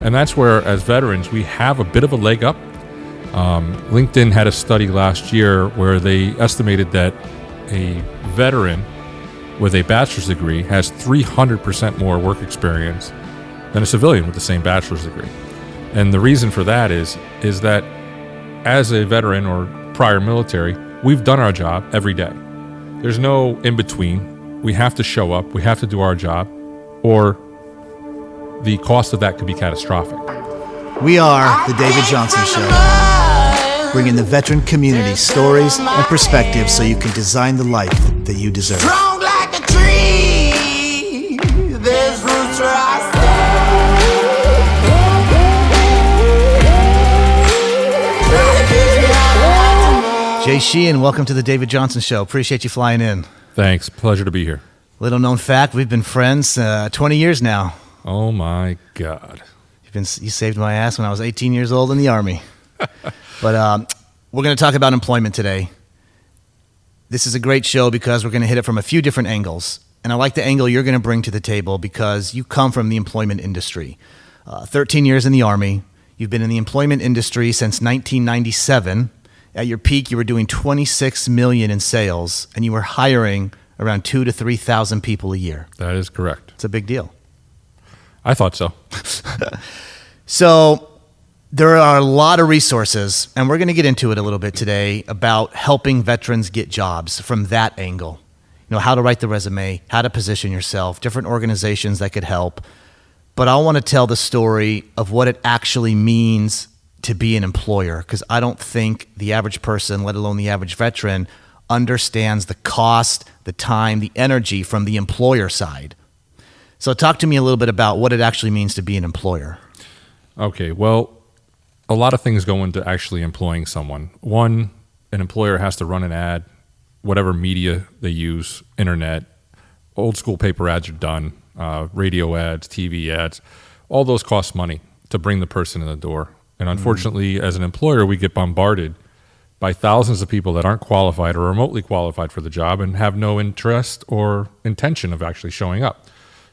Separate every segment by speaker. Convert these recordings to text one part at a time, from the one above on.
Speaker 1: And that's where, as veterans, we have a bit of a leg up. LinkedIn had a study last year where they estimated that a veteran with a bachelor's degree has 300% more work experience than a civilian with the same bachelor's degree. And the reason for that is that as a veteran or prior military, we've done our job every day. There's no in between. We have to show up, we have to do our job, or the cost of that could be catastrophic.
Speaker 2: We are The David Johnson Show, bringing the veteran community stories and perspectives so you can design the life that you deserve.
Speaker 3: Strong like a tree, there's roots where I stand.
Speaker 2: Jay Sheehan, welcome to The David Johnson Show. Appreciate you flying in.
Speaker 1: Thanks. Pleasure to be here.
Speaker 2: Little known fact, we've been friends 20 years now.
Speaker 1: Oh my God.
Speaker 2: You saved my ass when I was 18 years old in the Army. But we're going to talk about employment today. This is a great show because we're going to hit it from a few different angles. And I like the angle you're going to bring to the table because you come from the employment industry. 13 years in the Army. You've been in the employment industry since 1997. At your peak, you were doing $26 million in sales, and you were hiring around 2,000 to 3,000 people a year.
Speaker 1: That is correct.
Speaker 2: It's a big deal.
Speaker 1: I thought so.
Speaker 2: So there are a lot of resources, and we're going to get into it a little bit today about helping veterans get jobs from that angle. You know, how to write the resume, how to position yourself, different organizations that could help. But I want to tell the story of what it actually means to be an employer, because I don't think the average person, let alone the average veteran, understands the cost, the time, the energy from the employer side. So talk to me a little bit about what it actually means to be an employer.
Speaker 1: Okay, well, a lot of things go into actually employing someone. One, an employer has to run an ad, whatever media they use, internet, old school paper ads are done, radio ads, TV ads, all those cost money to bring the person in the door. And unfortunately, as an employer, we get bombarded by thousands of people that aren't qualified or remotely qualified for the job and have no interest or intention of actually showing up.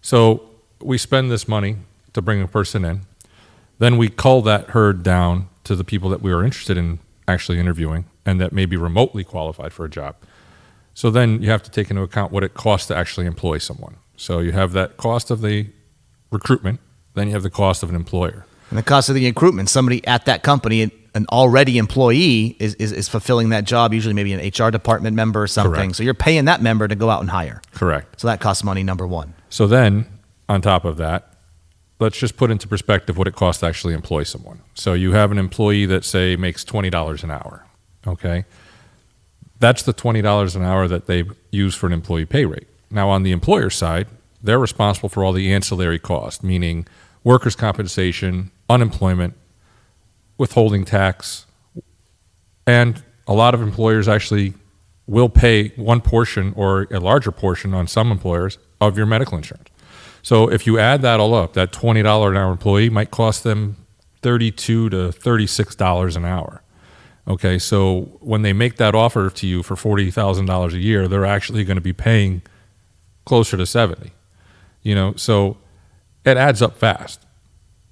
Speaker 1: So we spend this money to bring a person in. Then we cull that herd down to the people that we are interested in actually interviewing and that may be remotely qualified for a job. So then you have to take into account what it costs to actually employ someone. So you have that cost of the recruitment, then you have the cost of an employer.
Speaker 2: And the cost of the recruitment, somebody at that company, an already employee, is fulfilling that job, usually maybe an HR department member or something.
Speaker 1: Correct.
Speaker 2: So you're paying that member to go out and hire.
Speaker 1: Correct.
Speaker 2: So that costs money, number one.
Speaker 1: So then, on top of that, let's just put into perspective what it costs to actually employ someone. So you have an employee that, say, makes $20 an hour, okay? That's the $20 an hour that they use for an employee pay rate. Now, on the employer side, they're responsible for all the ancillary costs, meaning workers' compensation, unemployment, withholding tax, and a lot of employers actually will pay one portion or a larger portion on some employers of your medical insurance. So if you add that all up, that $20 an hour employee might cost them $32 to $36 an hour. Okay, so when they make that offer to you for $40,000 a year, they're actually going to be paying closer to $70. You know, so it adds up fast.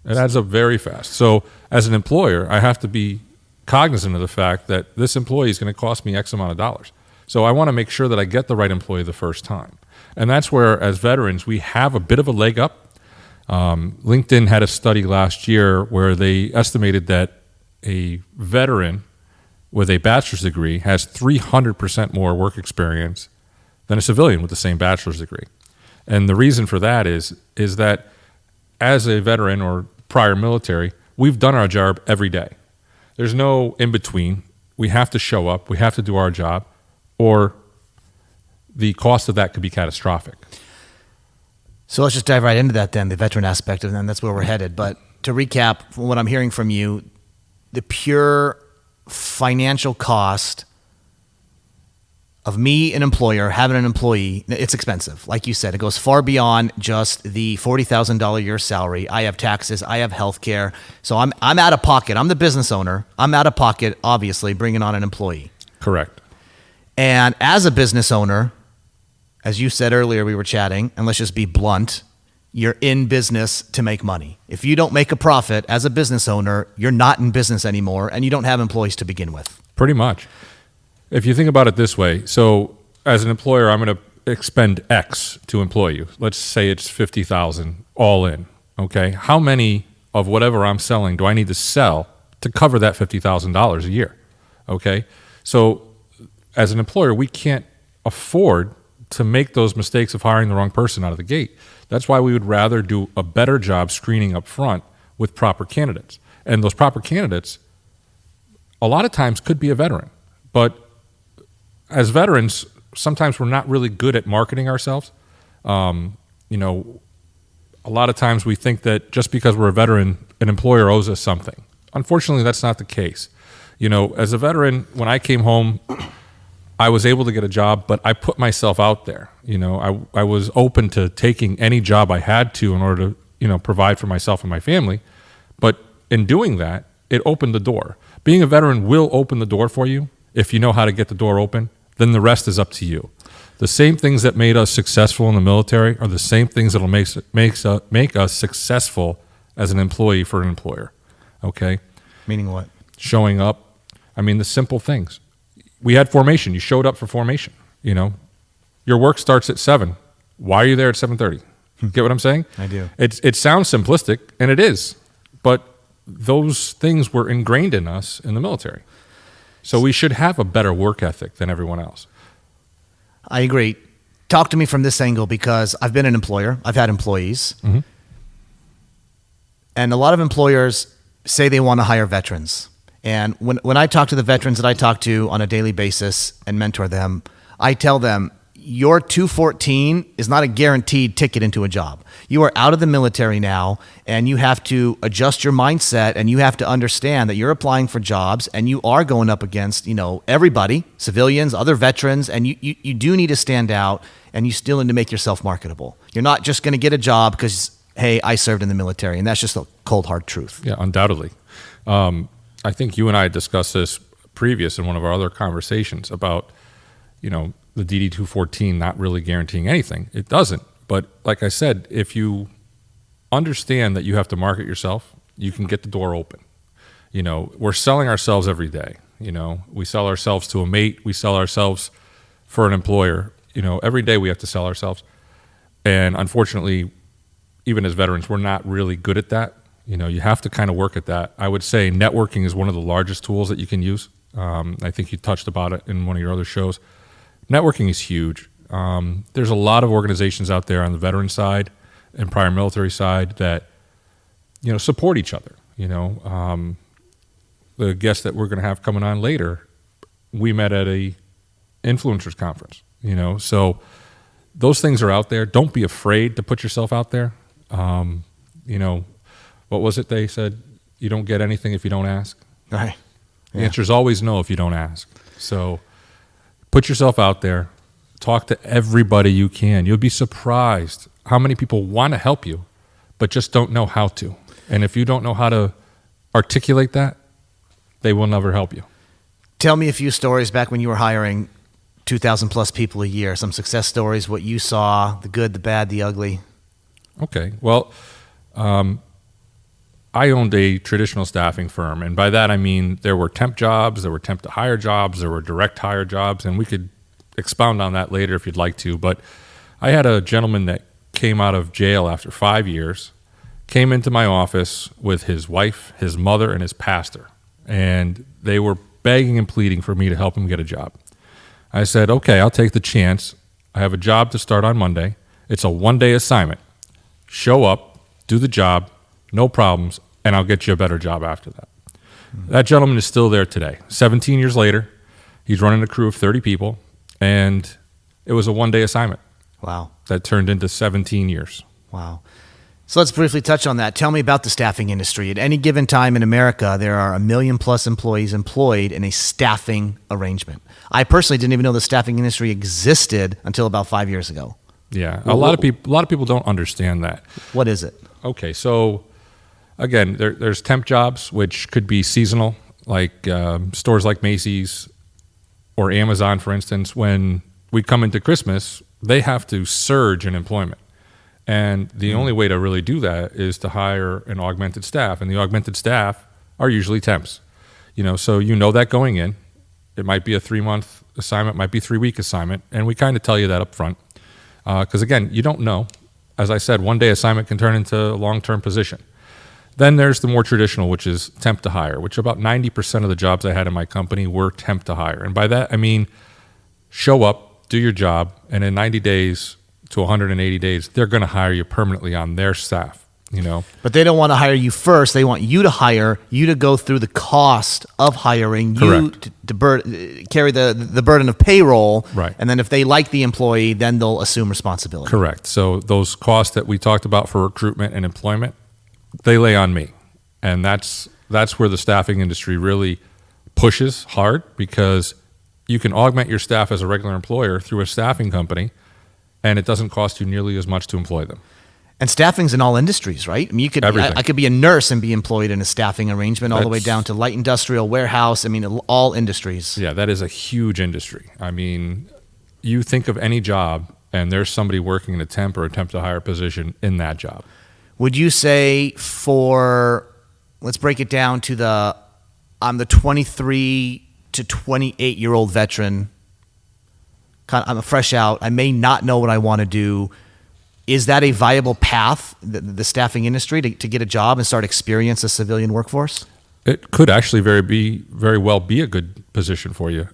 Speaker 1: It adds up very fast. So as an employer, I have to be cognizant of the fact that this employee is going to cost me X amount of dollars. So I want to make sure that I get the right employee the first time. And that's where, as veterans, we have a bit of a leg up. LinkedIn had a study last year where they estimated that a veteran with a bachelor's degree has 300% more work experience than a civilian with the same bachelor's degree. And the reason for that is that as a veteran or prior military, we've done our job every day. There's no in between. We have to show up, we have to do our job, or the cost of that could be catastrophic.
Speaker 2: So let's just dive right into that then, the veteran aspect of it, and that's where we're headed. But to recap, from what I'm hearing from you, the pure financial cost of me, an employer, having an employee, it's expensive. Like you said, it goes far beyond just the $40,000 a year salary. I have taxes, I have health care. So I'm out of pocket. I'm the business owner. I'm out of pocket, obviously, bringing on an employee.
Speaker 1: Correct.
Speaker 2: And as a business owner, as you said earlier, we were chatting, and let's just be blunt, you're in business to make money. If you don't make a profit as a business owner, you're not in business anymore, and you don't have employees to begin with.
Speaker 1: Pretty much. If you think about it this way, so as an employer, I'm going to expend X to employ you. Let's say it's 50,000 all in. Okay, how many of whatever I'm selling do I need to sell to cover that $50,000 a year? Okay, so as an employer, we can't afford to make those mistakes of hiring the wrong person out of the gate. That's why we would rather do a better job screening up front with proper candidates. And those proper candidates, a lot of times, could be a veteran. But as veterans, sometimes we're not really good at marketing ourselves. A lot of times we think that just because we're a veteran, an employer owes us something. Unfortunately, that's not the case. As a veteran, when I came home, I was able to get a job, but I put myself out there. I was open to taking any job I had to in order to, provide for myself and my family. But in doing that, it opened the door. Being a veteran will open the door for you. If you know how to get the door open, then the rest is up to you. The same things that made us successful in the military are the same things that will make us successful as an employee for an employer. Okay?
Speaker 2: Meaning what? Showing I do.
Speaker 1: It sounds simplistic, and it is, but those things were ingrained in us in the military. So we should have a better work ethic than everyone else.
Speaker 2: I agree. Talk to me from this angle, because I've been an employer. I've had employees. Mm-hmm. And a lot of employers say they want to hire veterans. And when I talk to the veterans that I talk to on a daily basis and mentor them, I tell them, your 214 is not a guaranteed ticket into a job. You are out of the military now, and you have to adjust your mindset, and you have to understand that you're applying for jobs, and you are going up against, everybody, civilians, other veterans, and you do need to stand out, and you still need to make yourself marketable. You're not just going to get a job because, hey, I served in the military, and that's just a cold, hard truth.
Speaker 1: Yeah, undoubtedly. I think you and I discussed this previous in one of our other conversations about, the DD-214 not really guaranteeing anything. It doesn't. But like I said, if you understand that you have to market yourself, you can get the door open. We're selling ourselves every day. We sell ourselves to a mate. We sell ourselves for an employer. Every day we have to sell ourselves. And unfortunately, even as veterans, we're not really good at that. You have to kind of work at that. I would say networking is one of the largest tools that you can use. I think you touched about it in one of your other shows. Networking is huge. There's a lot of organizations out there on the veteran side and prior military side that, support each other. The guest that we're going to have coming on later, we met at a influencers conference, so those things are out there. Don't be afraid to put yourself out there. What was it they said? You don't get anything if you don't ask.
Speaker 2: Right.
Speaker 1: The answer is always no if you don't ask. So put yourself out there. Talk to everybody you can. You'll be surprised how many people want to help you, but just don't know how to. And if you don't know how to articulate that, they will never help you.
Speaker 2: Tell me a few stories back when you were hiring 2,000 plus people a year, some success stories, what you saw, the good, the bad, the ugly.
Speaker 1: Okay. Well, I owned a traditional staffing firm, and by that I mean there were temp jobs, there were temp to hire jobs, there were direct hire jobs, and we could expound on that later if you'd like to. But I had a gentleman that came out of jail after 5 years, came into my office with his wife, his mother, and his pastor, and they were begging and pleading for me to help him get a job. I said, okay, I'll take the chance. I have a job to start on Monday. It's a one-day assignment. Show up, do the job, no problems, and I'll get you a better job after that. Mm-hmm. That gentleman is still there today. 17 years later, he's running a crew of 30 people, and it was a one-day assignment.
Speaker 2: Wow.
Speaker 1: That turned into 17 years.
Speaker 2: Wow. So let's briefly touch on that. Tell me about the staffing industry. At any given time in America, there are 1 million plus employees employed in a staffing arrangement. I personally didn't even know the staffing industry existed until about 5 years ago.
Speaker 1: Yeah, a lot of people don't understand that.
Speaker 2: What is it?
Speaker 1: Okay, so again, there's temp jobs, which could be seasonal, like stores like Macy's or Amazon, for instance. When we come into Christmas, they have to surge in employment. And the only way to really do that is to hire an augmented staff. And the augmented staff are usually temps. So that going in. It might be a 3-month assignment, might be 3-week assignment. And we kind of tell you that up front. Because again, you don't know. As I said, one day assignment can turn into a long-term position. Then there's the more traditional, which is temp to hire, which about 90% of the jobs I had in my company were temp to hire. And by that, I mean, show up, do your job, and in 90 days to 180 days, they're going to hire you permanently on their staff.
Speaker 2: But they don't want to hire you first. They want you to hire, you to go through the cost of hiring,
Speaker 1: Correct.
Speaker 2: you to carry the burden of payroll.
Speaker 1: Right.
Speaker 2: And then if they like the employee, then they'll assume responsibility.
Speaker 1: Correct. So those costs that we talked about for recruitment and employment, they lay on me. And that's where the staffing industry really pushes hard, because you can augment your staff as a regular employer through a staffing company, and it doesn't cost you nearly as much to employ them.
Speaker 2: And staffing's in all industries, right? I mean,
Speaker 1: Everything.
Speaker 2: I could be a nurse and be employed in a staffing arrangement all the way down to light industrial, warehouse. I mean, all industries.
Speaker 1: Yeah, that is a huge industry. I mean, you think of any job, and there's somebody working in a temp or a temp to hire position in that job.
Speaker 2: Would you say let's break it down to I'm the 23 to 28-year-old veteran. I'm fresh out. I may not know what I want to do. Is that a viable path, the staffing industry, to get a job and start experience a civilian workforce?
Speaker 1: It could actually very well be a good position for you.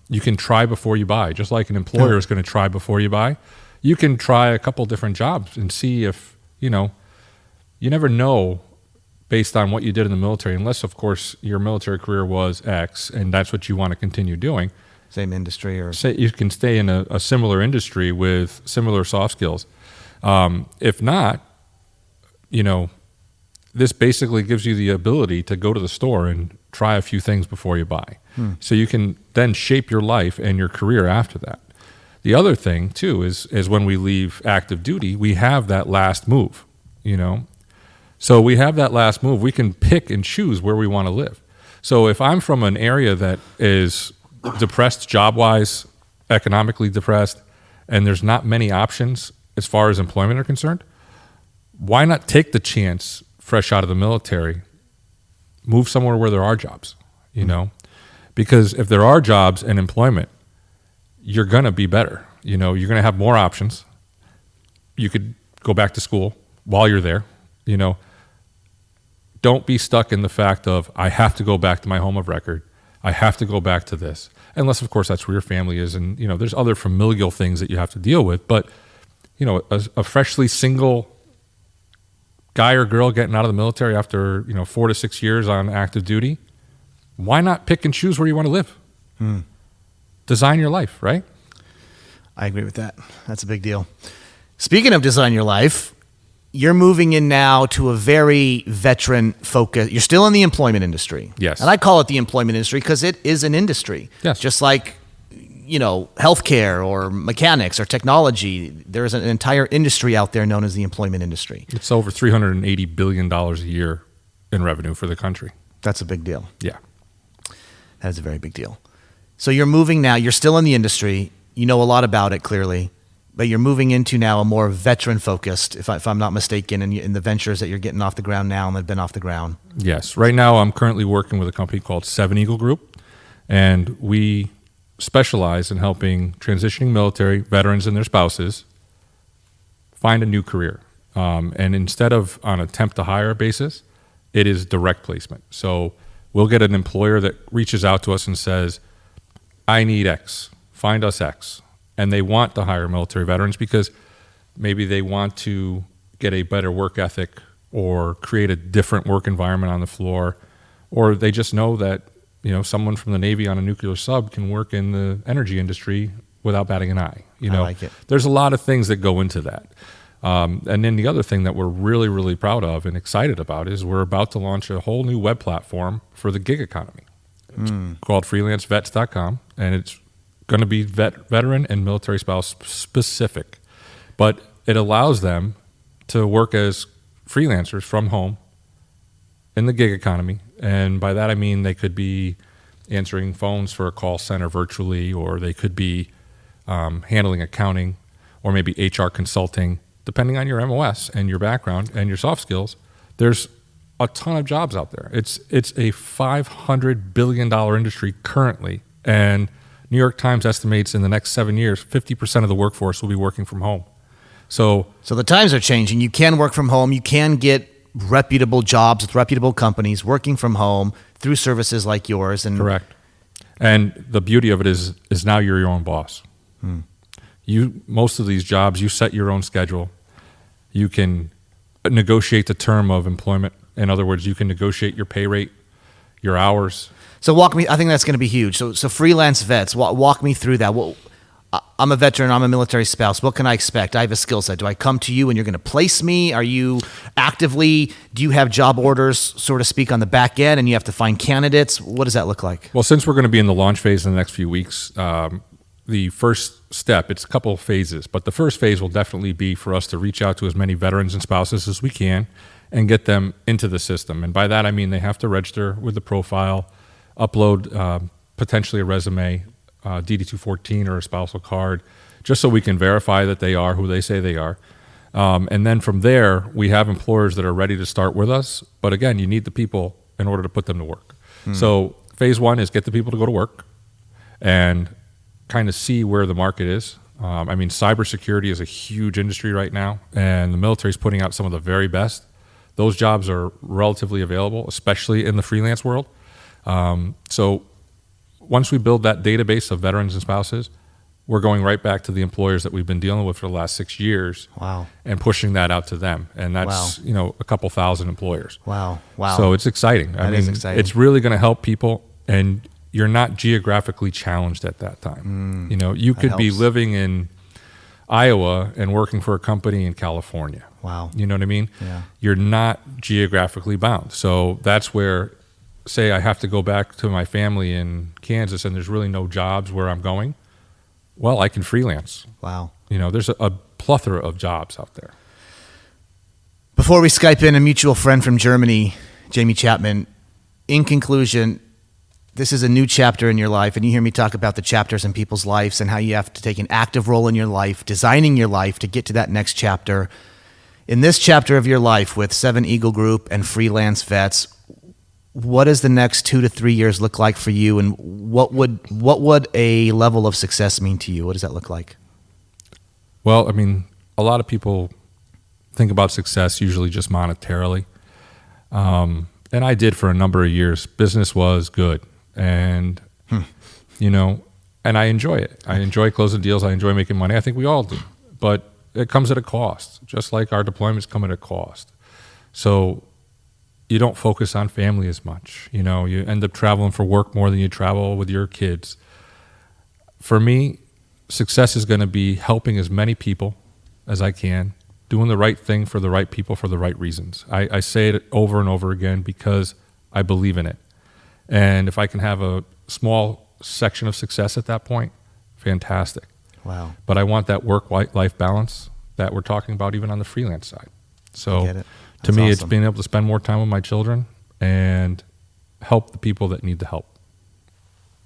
Speaker 1: You can try before you buy. Just like an employer is going to try before you buy, you can try a couple different jobs and see if, you never know based on what you did in the military, unless, of course, your military career was X and that's what you want to continue doing.
Speaker 2: Same industry or...
Speaker 1: Say you can stay in a similar industry with similar soft skills. If not, this basically gives you the ability to go to the store and try a few things before you buy. So you can then shape your life and your career after that. The other thing, too, is when we leave active duty, we have that last move, So we have that last move. We can pick and choose where we want to live. So if I'm from an area that is depressed job-wise, economically depressed, and there's not many options as far as employment are concerned, why not take the chance fresh out of the military, move somewhere where there are jobs, Because if there are jobs and employment, you're going to be better. You're going to have more options. You could go back to school while you're there, Don't be stuck in the fact of, I have to go back to my home of record. I have to go back to this. Unless, of course, that's where your family is. And, there's other familial things that you have to deal with. But, a freshly single guy or girl getting out of the military after, 4 to 6 years on active duty, why not pick and choose where you want to live? Design your life, right?
Speaker 2: I agree with that. That's a big deal. Speaking of design your life, you're moving in now to a very veteran focus. You're still in the employment industry.
Speaker 1: Yes.
Speaker 2: And I call it the employment industry because it is an industry.
Speaker 1: Yes.
Speaker 2: Just like, healthcare or mechanics or technology. There's an entire industry out there known as the employment industry.
Speaker 1: It's over $380 billion a year in revenue for the country.
Speaker 2: That's a big deal.
Speaker 1: Yeah.
Speaker 2: That is a very big deal. So you're moving now. You're still in the industry. You know a lot about it, clearly. But you're moving into now a more veteran-focused, if I'm not mistaken, in the ventures that you're getting off the ground now and have been off the ground.
Speaker 1: Yes. Right now, I'm currently working with a company called 7 Eagle Group, and we specialize in helping transitioning military veterans and their spouses find a new career. And instead of on a temp to hire basis, it is direct placement. So we'll get an employer that reaches out to us and says, I need X, find us X. And they want to hire military veterans because maybe they want to get a better work ethic or create a different work environment on the floor, or they just know that someone from the Navy on a nuclear sub can work in the energy industry without batting an eye.
Speaker 2: I like it.
Speaker 1: There's a lot of things that go into that. And then the other thing that we're really, really proud of and excited about is we're about to launch a whole new web platform for the gig economy. It's called freelancevets.com, and it's going to be veteran and military spouse specific. But it allows them to work as freelancers from home in the gig economy. And by that I mean they could be answering phones for a call center virtually, or they could be handling accounting, or maybe HR consulting, depending on your MOS and your background and your soft skills, there's a ton of jobs out there. It's a $500 billion industry currently, and New York Times estimates in the next 7 years, 50% of the workforce will be working from home. So
Speaker 2: the times are changing. You can work from home. You can get reputable jobs with reputable companies working from home through services like yours. And
Speaker 1: correct. And the beauty of it is now you're your own boss. Most of these jobs, you set your own schedule. You can negotiate the term of employment. In other words, you can negotiate your pay rate, your hours.
Speaker 2: So walk me. I think that's going to be huge. So freelance vets. Walk me through that. Well, I'm a veteran. I'm a military spouse. What can I expect? I have a skill set. Do I come to you and you're going to place me? Are you actively? Do you have job orders, so to speak, on the back end, and you have to find candidates? What does that look like?
Speaker 1: Well, since we're going to be in the launch phase in the next few weeks, the first step, it's a couple of phases, but the first phase will definitely be for us to reach out to as many veterans and spouses as we can and get them into the system. And by that, I mean they have to register with the profile, upload potentially a resume, DD-214 or a spousal card, just so we can verify that they are who they say they are. And then from there, we have employers that are ready to start with us. But again, you need the people in order to put them to work. So phase one is get the people to go to work and kind of see where the market is. I mean, cybersecurity is a huge industry right now, and the military is putting out some of the very best. Those jobs are relatively available, especially in the freelance world. So once we build that database of veterans and spouses, we're going right back to the employers that we've been dealing with for the last 6 years.
Speaker 2: Wow.
Speaker 1: And pushing that out to them. And that's, a couple thousand employers.
Speaker 2: Wow.
Speaker 1: So it's exciting.
Speaker 2: That is exciting.
Speaker 1: It's really going to help people, and you're not geographically challenged at that time. You could be living in Iowa and working for a company in California.
Speaker 2: Wow.
Speaker 1: You know what I mean?
Speaker 2: Yeah.
Speaker 1: You're not geographically bound. So that's where, say I have to go back to my family in Kansas and there's really no jobs where I'm going, well, I can freelance.
Speaker 2: Wow.
Speaker 1: There's a plethora of jobs out there.
Speaker 2: Before we Skype in a mutual friend from Germany, Jamie Chapman, in conclusion, this is a new chapter in your life, and you hear me talk about the chapters in people's lives and how you have to take an active role in your life, designing your life to get to that next chapter. In this chapter of your life with 7 Eagle Group and Freelance Vets, what does the next 2 to 3 years look like for you, and what would a level of success mean to you? What does that look like?
Speaker 1: Well, I mean, a lot of people think about success usually just monetarily. And I did for a number of years. Business was good. And, and I enjoy it. I enjoy closing deals. I enjoy making money. I think we all do. But it comes at a cost, just like our deployments come at a cost. So you don't focus on family as much. You end up traveling for work more than you travel with your kids. For me, success is going to be helping as many people as I can, doing the right thing for the right people for the right reasons. I say it over and over again because I believe in it. And if I can have a small section of success at that point, fantastic.
Speaker 2: Wow.
Speaker 1: But I want that work-life balance that we're talking about even on the freelance side. So to me, It's being able to spend more time with my children and help the people that need the help.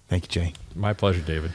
Speaker 2: Thank you, Jay.
Speaker 1: My pleasure, David.